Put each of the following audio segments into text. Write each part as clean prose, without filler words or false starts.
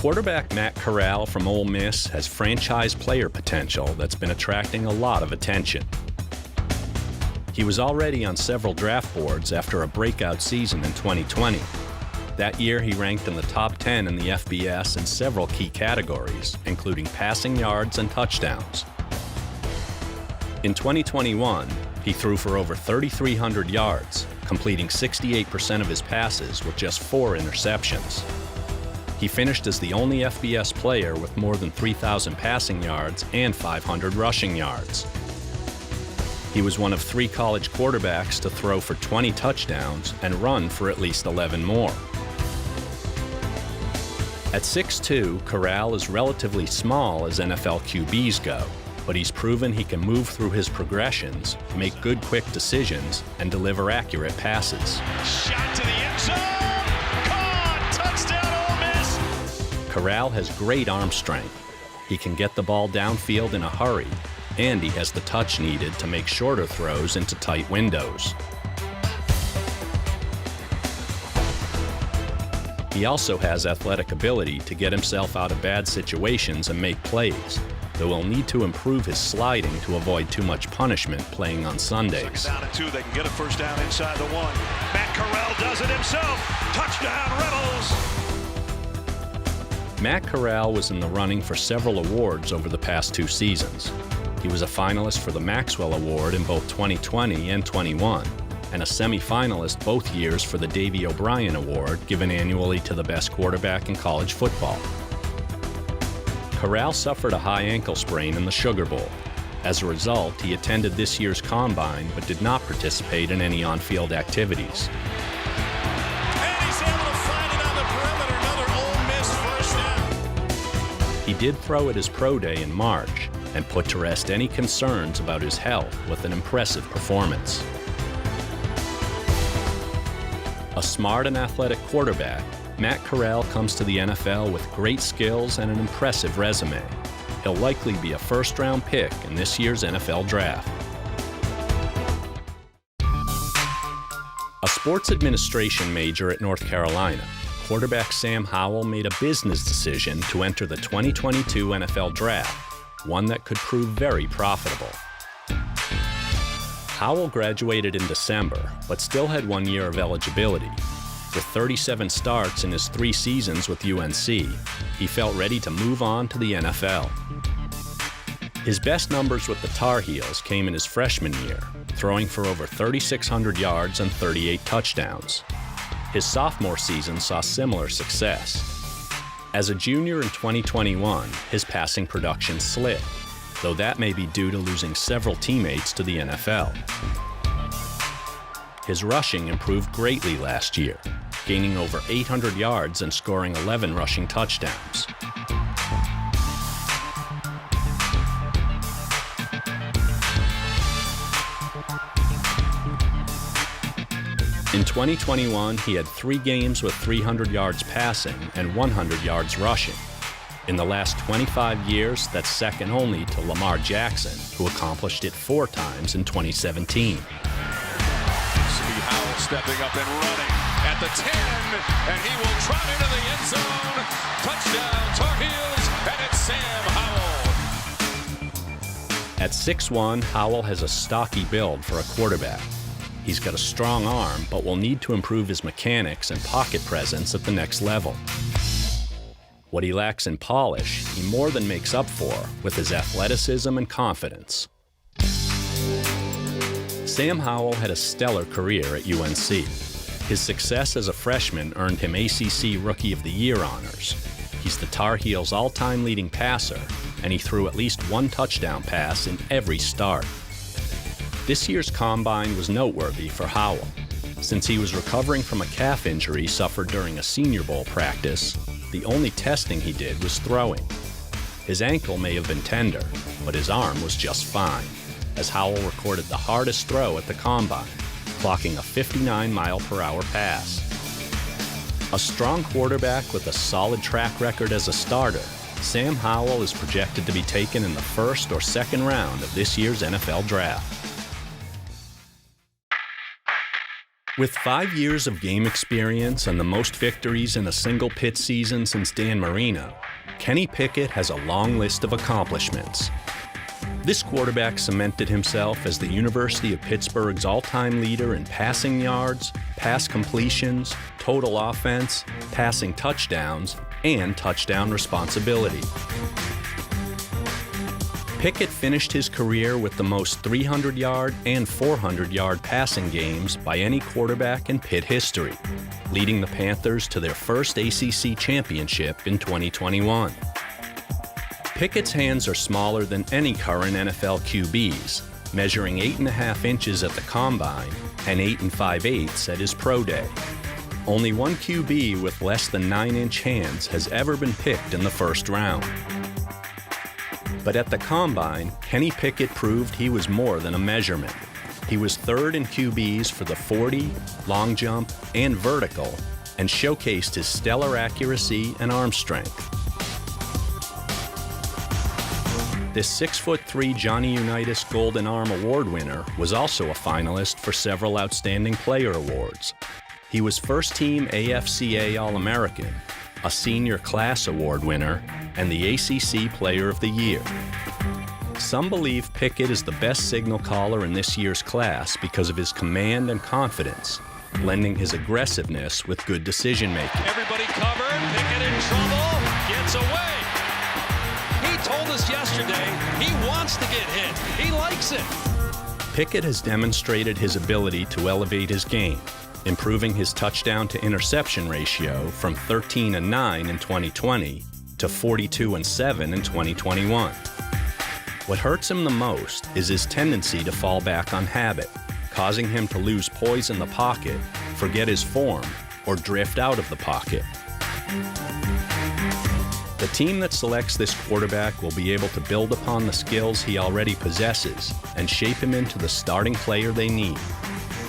Quarterback Matt Corral from Ole Miss has franchise player potential that's been attracting a lot of attention. He was already on several draft boards after a breakout season in 2020. That year, he ranked in the top 10 in the FBS in several key categories, including passing yards and touchdowns. In 2021, he threw for over 3,300 yards, completing 68% of his passes with just 4 interceptions. He finished as the only FBS player with more than 3,000 passing yards and 500 rushing yards. He was one of 3 college quarterbacks to throw for 20 touchdowns and run for at least 11 more. At 6'2", Corral is relatively small as NFL QBs go, but he's proven he can move through his progressions, make good quick decisions, and deliver accurate passes. Shot to the end zone! Caught! Touchdown, Ole Miss! Corral has great arm strength. He can get the ball downfield in a hurry, and he has the touch needed to make shorter throws into tight windows. He also has athletic ability to get himself out of bad situations and make plays, though he'll need to improve his sliding to avoid too much punishment playing on Sundays. Down at 2, they can get a first down inside the 1. Matt Corral does it himself. Touchdown, Rebels! Matt Corral was in the running for several awards over the past 2 seasons. He was a finalist for the Maxwell Award in both 2020 and 21, and a semi-finalist both years for the Davey O'Brien Award, given annually to the best quarterback in college football. Corral suffered a high ankle sprain in the Sugar Bowl. As a result, he attended this year's Combine but did not participate in any on-field activities. And he's able to find it on the perimeter, another Ole Miss first down. He did throw at his pro day in March and put to rest any concerns about his health with an impressive performance. A smart and athletic quarterback, Matt Corral comes to the NFL with great skills and an impressive resume. He'll likely be a first-round pick in this year's NFL Draft. A sports administration major at North Carolina, quarterback Sam Howell made a business decision to enter the 2022 NFL Draft, one that could prove very profitable. Howell graduated in December, but still had 1 year of eligibility. With 37 starts in his 3 seasons with UNC, he felt ready to move on to the NFL. His best numbers with the Tar Heels came in his freshman year, throwing for over 3,600 yards and 38 touchdowns. His sophomore season saw similar success. As a junior in 2021, his passing production slipped, though that may be due to losing several teammates to the NFL. His rushing improved greatly last year, gaining over 800 yards and scoring 11 rushing touchdowns. In 2021, he had 3 games with 300 yards passing and 100 yards rushing. In the last 25 years, that's second only to Lamar Jackson, who accomplished it 4 times in 2017. Howell stepping up and running at the 10, and he will trot into the end zone. Touchdown, Tar Heels, and it's Sam Howell. At 6'1", Howell has a stocky build for a quarterback. He's got a strong arm, but will need to improve his mechanics and pocket presence at the next level. What he lacks in polish, he more than makes up for with his athleticism and confidence. Sam Howell had a stellar career at UNC. His success as a freshman earned him ACC Rookie of the Year honors. He's the Tar Heels' all-time leading passer, and he threw at least 1 touchdown pass in every start. This year's Combine was noteworthy for Howell. Since he was recovering from a calf injury suffered during a Senior Bowl practice, the only testing he did was throwing. His ankle may have been tender, but his arm was just fine, as Howell recorded the hardest throw at the Combine, clocking a 59-mile-per-hour pass. A strong quarterback with a solid track record as a starter, Sam Howell is projected to be taken in the 1st or 2nd round of this year's NFL Draft. With 5 years of game experience and the most victories in a single Pitt season since Dan Marino, Kenny Pickett has a long list of accomplishments. This quarterback cemented himself as the University of Pittsburgh's all-time leader in passing yards, pass completions, total offense, passing touchdowns, and touchdown responsibility. Pickett finished his career with the most 300-yard and 400-yard passing games by any quarterback in Pitt history, leading the Panthers to their first ACC championship in 2021. Pickett's hands are smaller than any current NFL QB's, measuring 8.5 inches at the combine and 8 5/8 at his pro day. Only one QB with less than 9-inch hands has ever been picked in the first round. But at the combine, Kenny Pickett proved he was more than a measurement. He was third in QBs for the 40, long jump, and vertical, and showcased his stellar accuracy and arm strength. This 6'3" Johnny Unitas Golden Arm Award winner was also a finalist for several Outstanding Player Awards. He was first-team AFCA All-American, a Senior Class Award winner, and the ACC Player of the Year. Some believe Pickett is the best signal caller in this year's class because of his command and confidence, blending his aggressiveness with good decision-making. Everybody covered, Pickett in trouble, gets away. He told us yesterday he wants to get hit. He likes it. Pickett has demonstrated his ability to elevate his game, improving his touchdown-to-interception ratio from 13-9 in 2020 to 42-7 in 2021. What hurts him the most is his tendency to fall back on habit, causing him to lose poise in the pocket, forget his form, or drift out of the pocket. The team that selects this quarterback will be able to build upon the skills he already possesses and shape him into the starting player they need.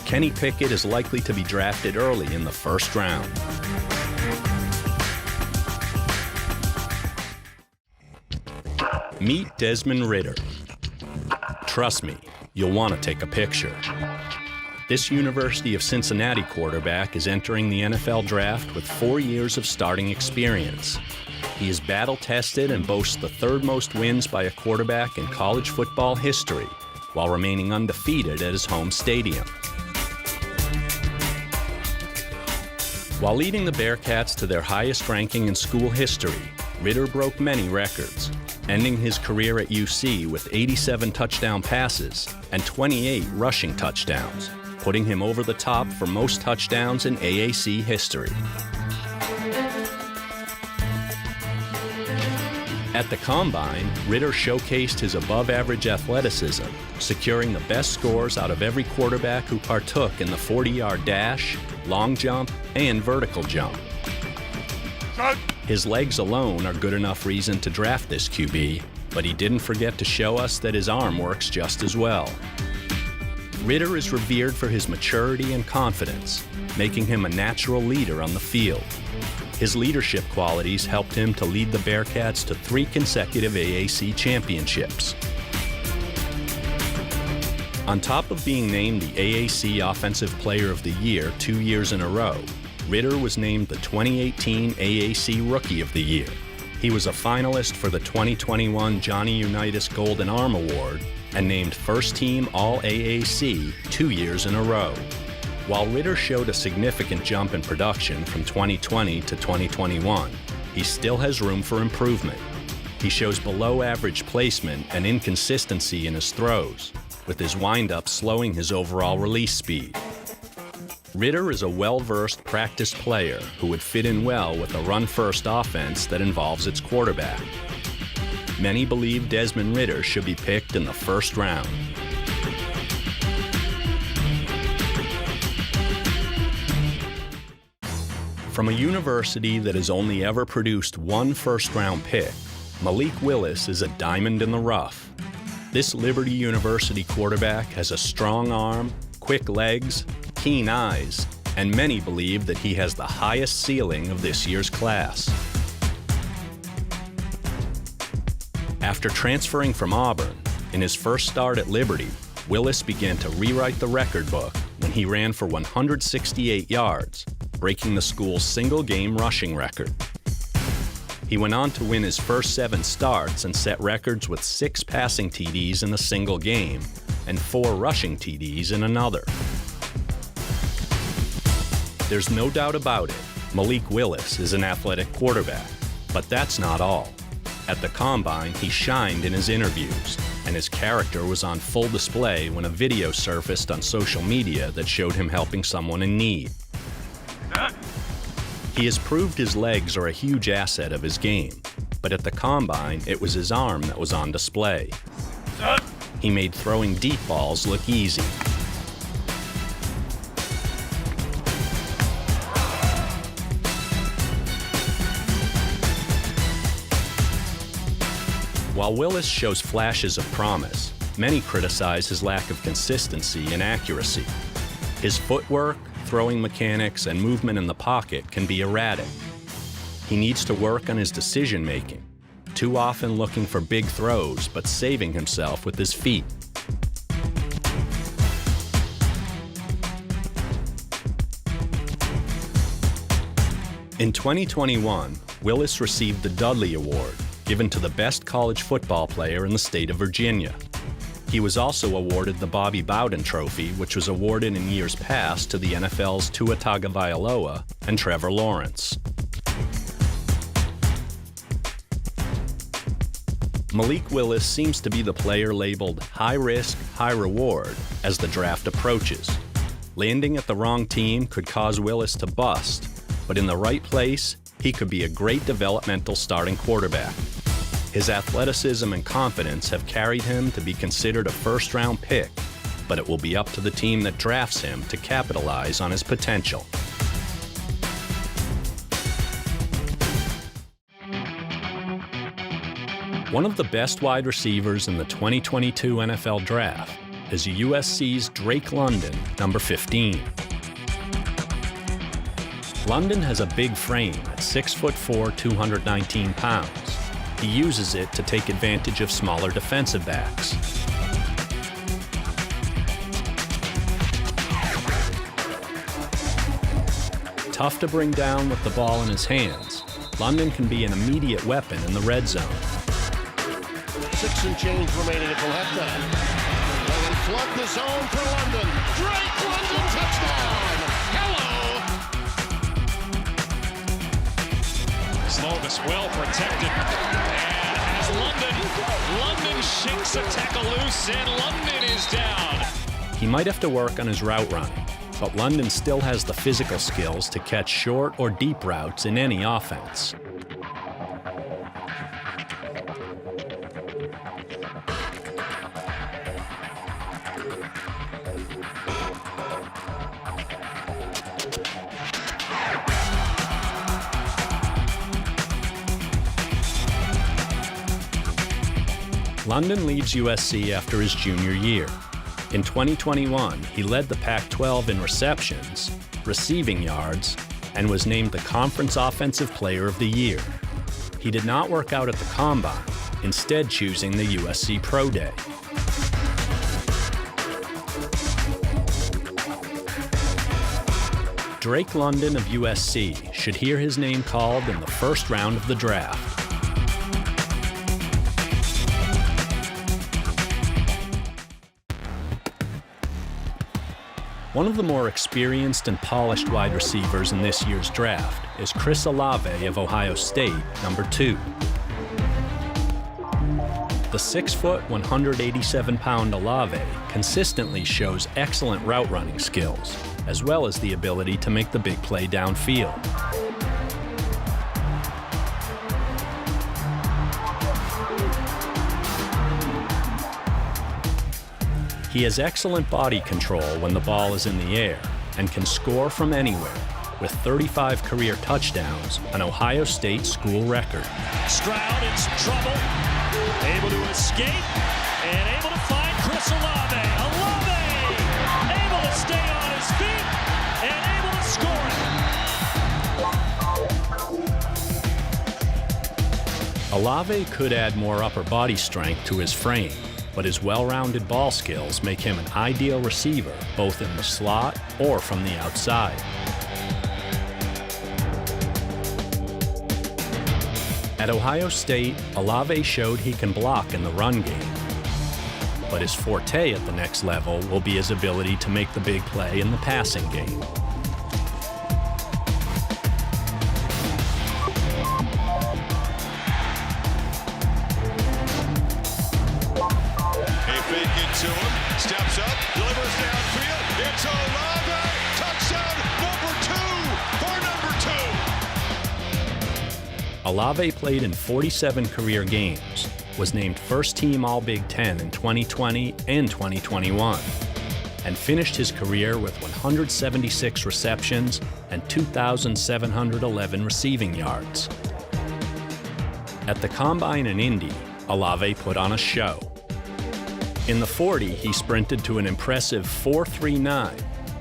Kenny Pickett is likely to be drafted early in the first round. Meet Desmond Ritter. Trust me, you'll want to take a picture. This University of Cincinnati quarterback is entering the NFL draft with 4 years of starting experience. He is battle-tested and boasts the third most wins by a quarterback in college football history, while remaining undefeated at his home stadium. While leading the Bearcats to their highest ranking in school history, Ritter broke many records, ending his career at UC with 87 touchdown passes and 28 rushing touchdowns, putting him over the top for most touchdowns in AAC history. At the Combine, Ritter showcased his above-average athleticism, securing the best scores out of every quarterback who partook in the 40-yard dash, long jump, and vertical jump. His legs alone are good enough reason to draft this QB, but he didn't forget to show us that his arm works just as well. Ritter is revered for his maturity and confidence, making him a natural leader on the field. His leadership qualities helped him to lead the Bearcats to 3 consecutive AAC championships. On top of being named the AAC Offensive Player of the Year 2 years in a row, Ritter was named the 2018 AAC Rookie of the Year. He was a finalist for the 2021 Johnny Unitas Golden Arm Award and named First Team All-AAC 2 years in a row. While Ritter showed a significant jump in production from 2020 to 2021, he still has room for improvement. He shows below-average placement and inconsistency in his throws, with his windup slowing his overall release speed. Ritter is a well-versed, practiced player who would fit in well with a run-first offense that involves its quarterback. Many believe Desmond Ritter should be picked in the first round. From a university that has only ever produced one first-round pick, Malik Willis is a diamond in the rough. This Liberty University quarterback has a strong arm, quick legs, keen eyes, and many believe that he has the highest ceiling of this year's class. After transferring from Auburn, in his first start at Liberty, Willis began to rewrite the record book when he ran for 168 yards, breaking the school's single-game rushing record. He went on to win his first 7 starts and set records with 6 passing TDs in a single game and 4 rushing TDs in another. There's no doubt about it, Malik Willis is an athletic quarterback, but that's not all. At the Combine, he shined in his interviews, and his character was on full display when a video surfaced on social media that showed him helping someone in need. He has proved his legs are a huge asset of his game, but at the Combine, it was his arm that was on display. He made throwing deep balls look easy. While Willis shows flashes of promise, many criticize his lack of consistency and accuracy. His footwork, throwing mechanics, and movement in the pocket can be erratic. He needs to work on his decision-making, too often looking for big throws but saving himself with his feet. In 2021, Willis received the Dudley Award, given to the best college football player in the state of Virginia. He was also awarded the Bobby Bowden Trophy, which was awarded in years past to the NFL's Tua Tagovailoa and Trevor Lawrence. Malik Willis seems to be the player labeled high risk, high reward as the draft approaches. Landing at the wrong team could cause Willis to bust, but in the right place, he could be a great developmental starting quarterback. His athleticism and confidence have carried him to be considered a first-round pick, but it will be up to the team that drafts him to capitalize on his potential. One of the best wide receivers in the 2022 NFL Draft is USC's Drake London, number 15. London has a big frame at 6'4", 219 pounds. He uses it to take advantage of smaller defensive backs. Tough to bring down with the ball in his hands, London can be an immediate weapon in the red zone. 6 and change remaining until halftime. They flood the zone for London. Drake London touchdown! Hello! Slovis well protected. And as London shakes a tackle loose, and London is down. He might have to work on his route running, but London still has the physical skills to catch short or deep routes in any offense. London leaves USC after his junior year. In 2021, he led the Pac-12 in receptions, receiving yards, and was named the Conference Offensive Player of the Year. He did not work out at the Combine, instead choosing the USC Pro Day. Drake London of USC should hear his name called in the first round of the draft. One of the more experienced and polished wide receivers in this year's draft is Chris Olave of Ohio State, number 2. The 6', 187-pound Olave consistently shows excellent route running skills, as well as the ability to make the big play downfield. He has excellent body control when the ball is in the air and can score from anywhere, with 35 career touchdowns, an Ohio State school record. Stroud in trouble, able to escape, and able to find Chris Olave. Olave able to stay on his feet and able to score it. Olave could add more upper body strength to his frame, but his well-rounded ball skills make him an ideal receiver both in the slot or from the outside. At Ohio State, Olave showed he can block in the run game, but his forte at the next level will be his ability to make the big play in the passing game. To him, steps up, delivers downfield. It's Olave. Touchdown number 2 for number 2. Olave played in 47 career games, was named first-team All-Big Ten in 2020 and 2021, and finished his career with 176 receptions and 2,711 receiving yards. At the Combine in Indy, Olave put on a show. In the 40, he sprinted to an impressive 4.39,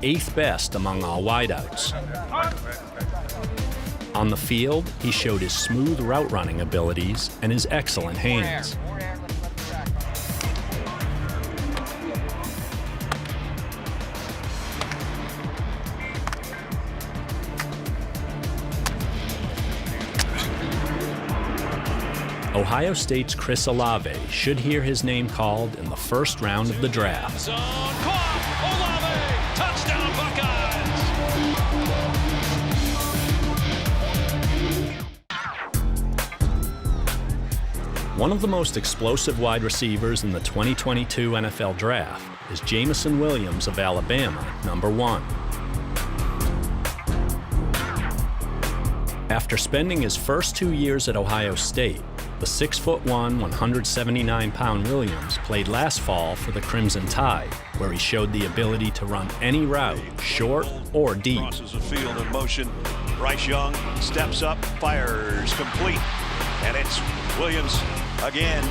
8th best among all wideouts. On the field, he showed his smooth route running abilities and his excellent hands. Ohio State's Chris Olave should hear his name called in the first round of the draft. Zone caught. Olave, touchdown Buckeyes. One of the most explosive wide receivers in the 2022 NFL Draft is Jameson Williams of Alabama, number 1. After spending his first 2 years at Ohio State, the 6'1", 179-pound Williams played last fall for the Crimson Tide, where he showed the ability to run any route, short or deep. Crosses the field in motion. Bryce Young steps up, fires, complete, and it's Williams again.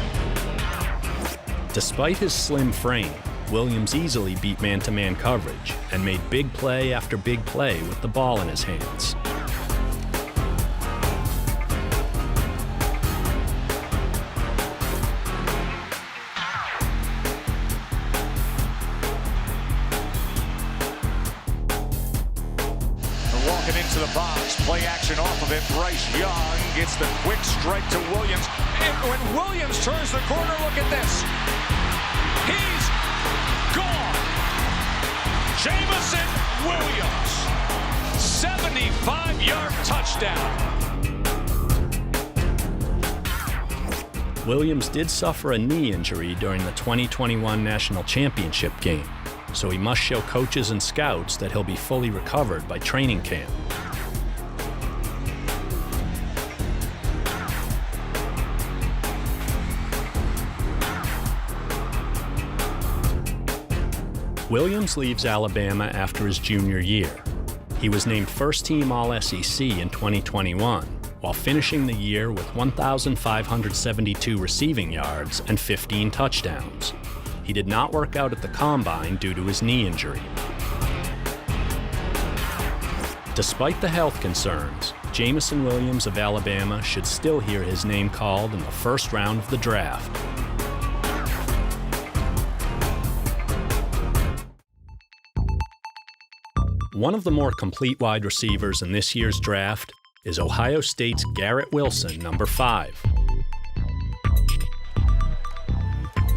Despite his slim frame, Williams easily beat man-to-man coverage and made big play after big play with the ball in his hands. Into the box, play action off of it. Bryce Young gets the quick strike to Williams. And when Williams turns the corner, look at this. He's gone. Jameson Williams, 75-yard touchdown. Williams did suffer a knee injury during the 2021 National Championship game, so he must show coaches and scouts that he'll be fully recovered by training camp. Williams leaves Alabama after his junior year. He was named first-team All-SEC in 2021, while finishing the year with 1,572 receiving yards and 15 touchdowns. He did not work out at the Combine due to his knee injury. Despite the health concerns, Jameson Williams of Alabama should still hear his name called in the first round of the draft. One of the more complete wide receivers in this year's draft is Ohio State's Garrett Wilson, number 5.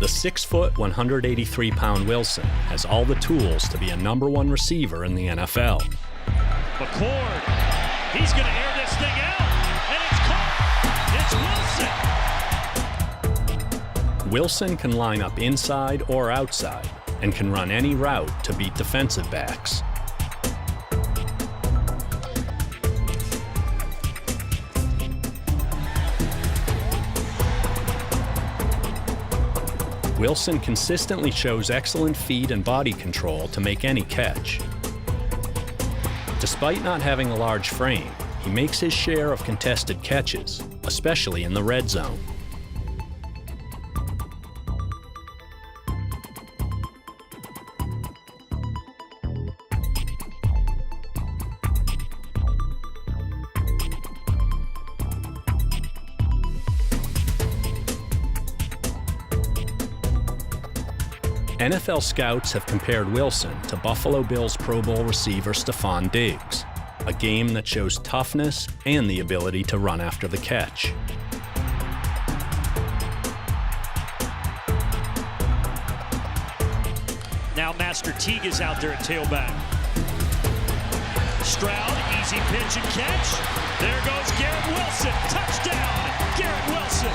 The 6', 183-pound Wilson has all the tools to be a number 1 receiver in the NFL. McCord, he's going to air this thing out, and it's caught. It's Wilson. Wilson can line up inside or outside and can run any route to beat defensive backs. Wilson consistently shows excellent feet and body control to make any catch. Despite not having a large frame, he makes his share of contested catches, especially in the red zone. NFL scouts have compared Wilson to Buffalo Bills Pro Bowl receiver Stephon Diggs, a game that shows toughness and the ability to run after the catch. Now Master Teague is out there at tailback. Stroud, easy pitch and catch. There goes Garrett Wilson. Touchdown, Garrett Wilson.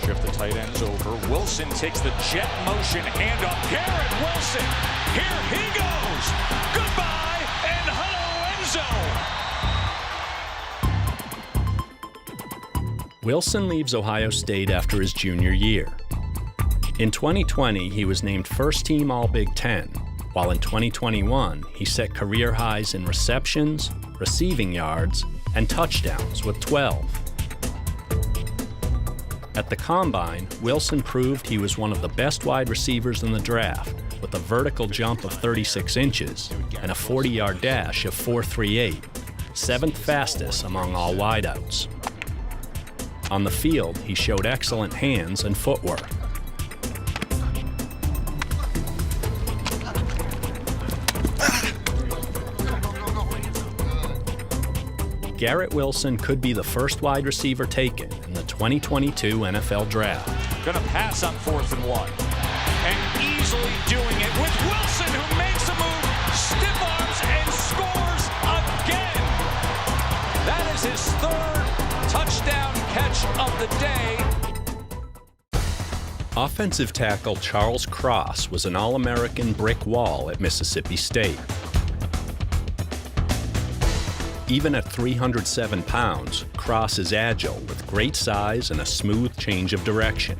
Shift the tight ends over. Wilson takes the jet motion handoff. Garrett Wilson. Here he goes. Goodbye and hello, end zone. Wilson leaves Ohio State after his junior year. In 2020, he was named first-team All-Big Ten, while in 2021, he set career highs in receptions, receiving yards, and touchdowns with 12. At the Combine, Wilson proved he was one of the best wide receivers in the draft, with a vertical jump of 36 inches and a 40-yard dash of 4.38, seventh fastest among all wideouts. On the field, he showed excellent hands and footwork. Garrett Wilson could be the first wide receiver taken in the 2022 NFL Draft. Gonna pass on 4th and 1. And easily doing it with Wilson, who makes a move, stiff arms, and scores again. That is his 3rd touchdown catch of the day. Offensive tackle Charles Cross was an All-American brick wall at Mississippi State. Even at 307 pounds, Cross is agile with great size and a smooth change of direction.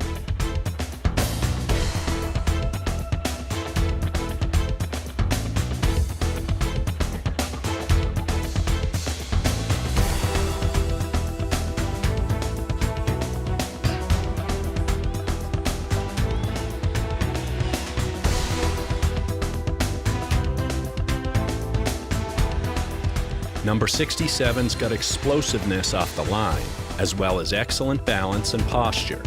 Number 67's got explosiveness off the line, as well as excellent balance and posture.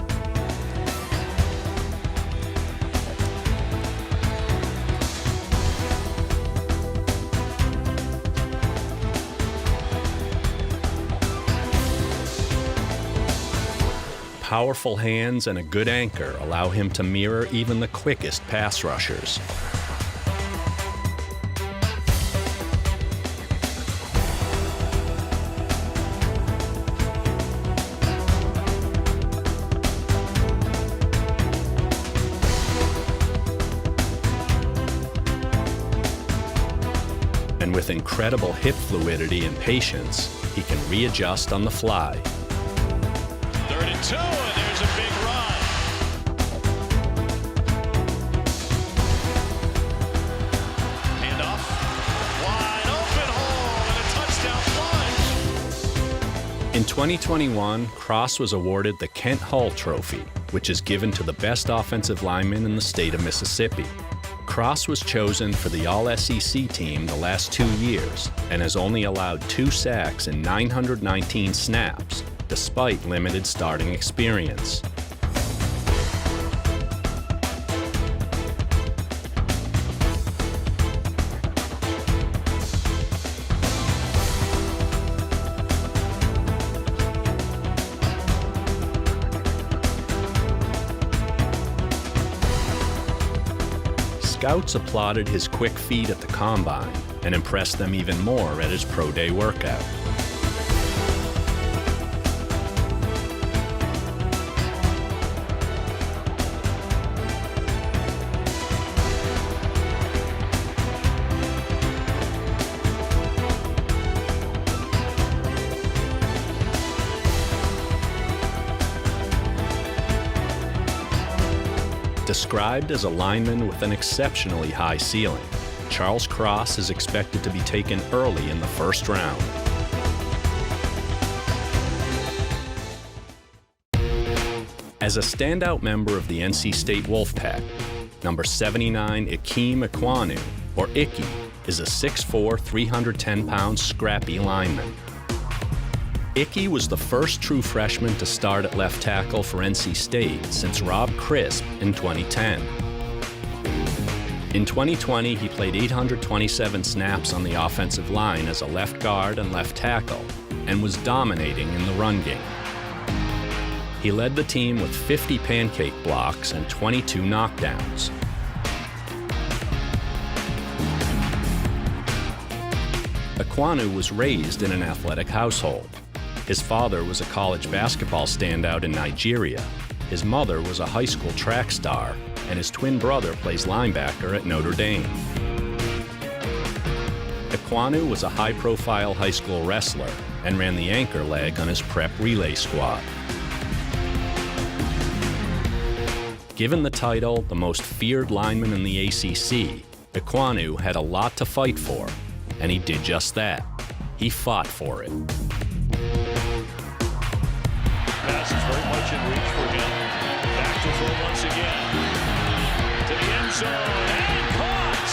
Powerful hands and a good anchor allow him to mirror even the quickest pass rushers. And with incredible hip fluidity and patience, he can readjust on the fly. 3rd and 2, and there's a big run. Handoff, wide open hole, and a touchdown plunge. In 2021, Cross was awarded the Kent Hull Trophy, which is given to the best offensive lineman in the state of Mississippi. Cross was chosen for the All-SEC team the last 2 years and has only allowed 2 sacks in 919 snaps, despite limited starting experience. Scouts applauded his quick feet at the Combine and impressed them even more at his pro day workout. Described as a lineman with an exceptionally high ceiling, Charles Cross is expected to be taken early in the first round. As a standout member of the NC State Wolfpack, number 79 Ikem Ekwonu, or Icky, is a 6'4", 310-pound scrappy lineman. Icky was the first true freshman to start at left tackle for NC State since Rob Crisp in 2010. In 2020, he played 827 snaps on the offensive line as a left guard and left tackle, and was dominating in the run game. He led the team with 50 pancake blocks and 22 knockdowns. Ekwonu was raised in an athletic household. His father was a college basketball standout in Nigeria. His mother was a high school track star, and his twin brother plays linebacker at Notre Dame. Ekwonu was a high-profile high school wrestler and ran the anchor leg on his prep relay squad. Given the title, the most feared lineman in the ACC, Ekwonu had a lot to fight for, and he did just that. He fought for it. Pass is very much in reach for him. Back to throw once again. To the end zone, and caught!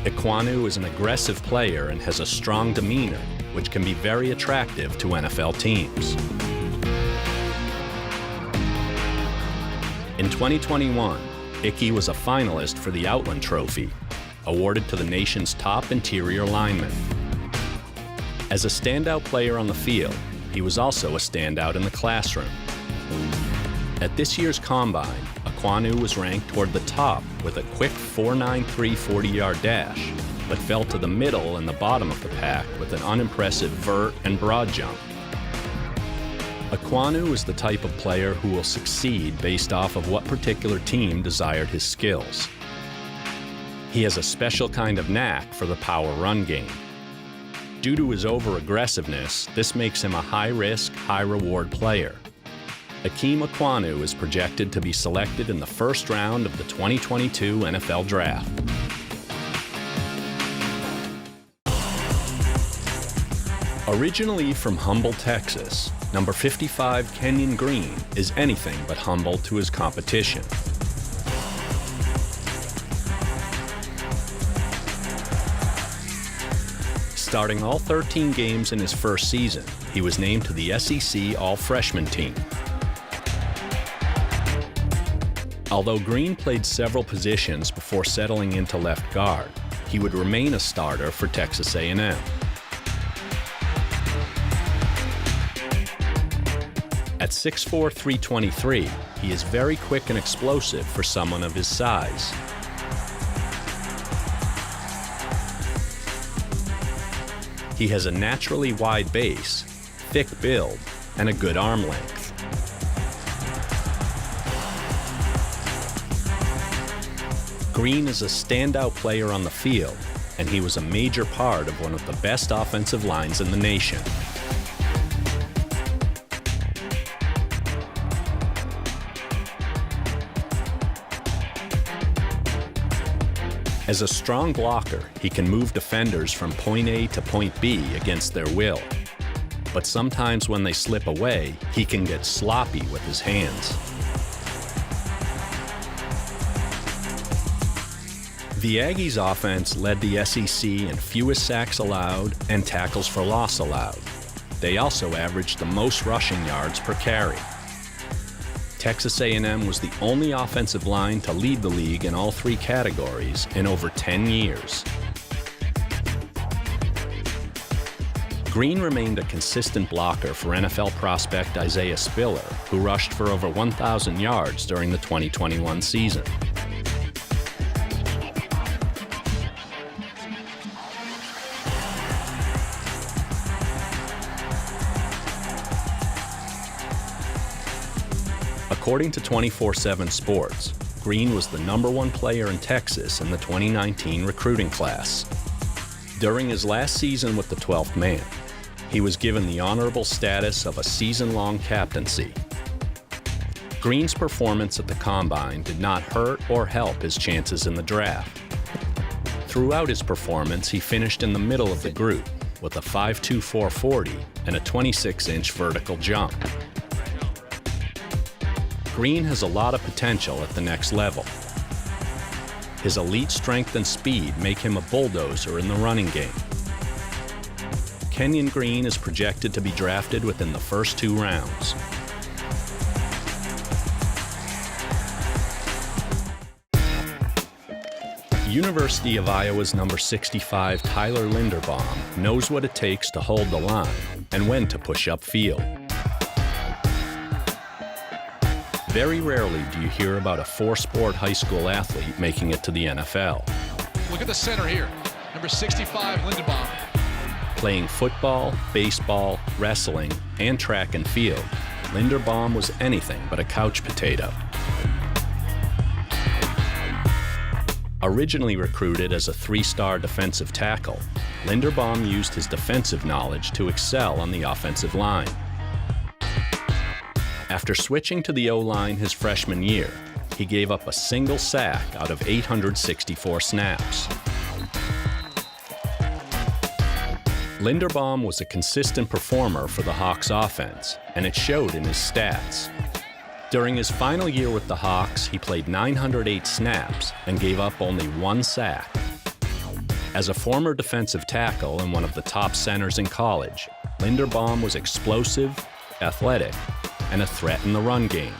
Ekwonu is an aggressive player and has a strong demeanor, which can be very attractive to NFL teams. In 2021, Ickey was a finalist for the Outland Trophy, awarded to the nation's top interior lineman. As a standout player on the field, he was also a standout in the classroom. At this year's Combine, Ekwonu was ranked toward the top with a quick 4.93 40-yard dash, but fell to the middle and the bottom of the pack with an unimpressive vert and broad jump. Ekwonu is the type of player who will succeed based off of what particular team desired his skills. He has a special kind of knack for the power run game. Due to his over-aggressiveness, this makes him a high-risk, high-reward player. Akeem Ekwonu is projected to be selected in the first round of the 2022 NFL Draft. Originally from Humble, Texas, number 55 Kenyon Green is anything but humble to his competition. Starting all 13 games in his first season, he was named to the SEC All-Freshman team. Although Green played several positions before settling into left guard, he would remain a starter for Texas A&M. At 6'4", 323, he is very quick and explosive for someone of his size. He has a naturally wide base, thick build, and a good arm length. Green is a standout player on the field, and he was a major part of one of the best offensive lines in the nation. As a strong blocker, he can move defenders from point A to point B against their will. But sometimes when they slip away, he can get sloppy with his hands. The Aggies' offense led the SEC in fewest sacks allowed and tackles for loss allowed. They also averaged the most rushing yards per carry. Texas A&M was the only offensive line to lead the league in all three categories in over 10 years. Green remained a consistent blocker for NFL prospect Isaiah Spiller, who rushed for over 1,000 yards during the 2021 season. According to 24/7 Sports, Green was the #1 player in Texas in the 2019 recruiting class. During his last season with the 12th man, he was given the honorable status of a season-long captaincy. Green's performance at the Combine did not hurt or help his chances in the draft. Throughout his performance, he finished in the middle of the group with a 5.2 4.40 and a 26-inch vertical jump. Green has a lot of potential at the next level. His elite strength and speed make him a bulldozer in the running game. Kenyon Green is projected to be drafted within the first 2 rounds. University of Iowa's number 65, Tyler Linderbaum, knows what it takes to hold the line and when to push upfield. Very rarely do you hear about a four-sport high school athlete making it to the NFL. Look at the center here, number 65, Linderbaum. Playing football, baseball, wrestling, and track and field, Linderbaum was anything but a couch potato. Originally recruited as a three-star defensive tackle, Linderbaum used his defensive knowledge to excel on the offensive line. After switching to the O-line his freshman year, he gave up a single sack out of 864 snaps. Linderbaum was a consistent performer for the Hawks offense, and it showed in his stats. During his final year with the Hawks, he played 908 snaps and gave up only one sack. As a former defensive tackle and one of the top centers in college, Linderbaum was explosive, athletic, and a threat in the run game.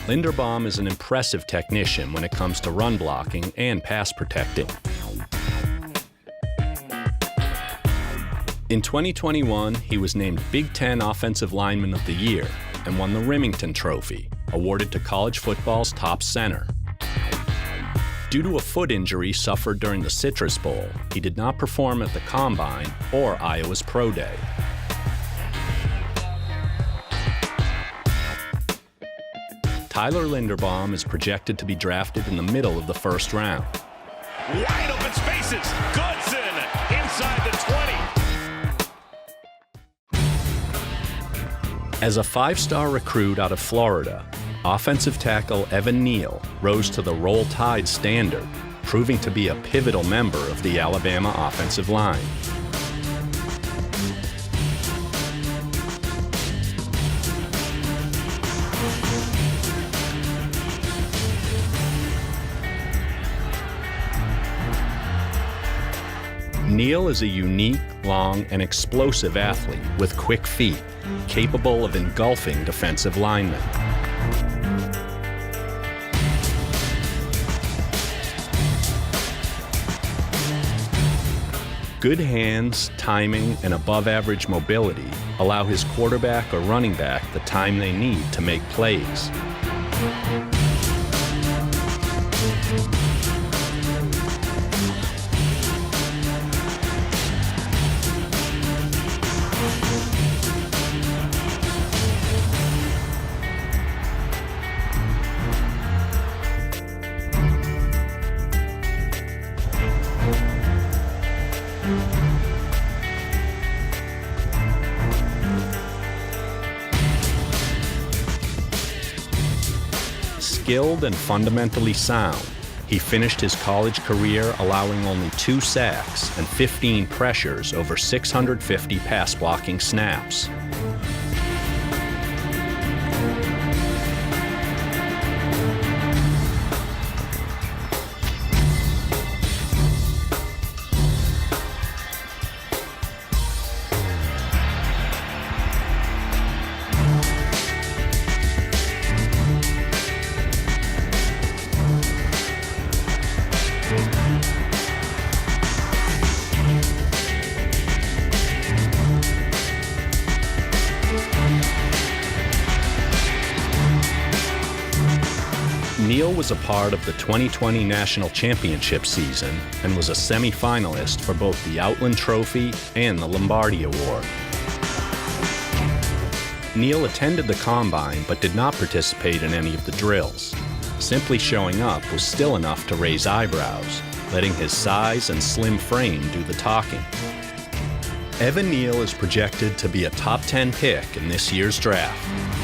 Linderbaum is an impressive technician when it comes to run blocking and pass protecting. In 2021, he was named Big Ten Offensive Lineman of the Year and won the Remington Trophy, awarded to college football's top center. Due to a foot injury suffered during the Citrus Bowl, he did not perform at the Combine or Iowa's Pro Day. Tyler Linderbaum is projected to be drafted in the middle of the first round. Wide open spaces. Goodson inside the 20. As a five-star recruit out of Florida, offensive tackle Evan Neal rose to the Roll Tide standard, proving to be a pivotal member of the Alabama offensive line. Neal is a unique, long, and explosive athlete with quick feet, capable of engulfing defensive linemen. Good hands, timing, and above-average mobility allow his quarterback or running back the time they need to make plays. Skilled and fundamentally sound, he finished his college career allowing only 2 sacks and 15 pressures over 650 pass blocking snaps. Neal was a part of the 2020 National Championship season and was a semi-finalist for both the Outland Trophy and the Lombardi Award. Neal attended the Combine but did not participate in any of the drills. Simply showing up was still enough to raise eyebrows, letting his size and slim frame do the talking. Evan Neal is projected to be a top 10 pick in this year's draft.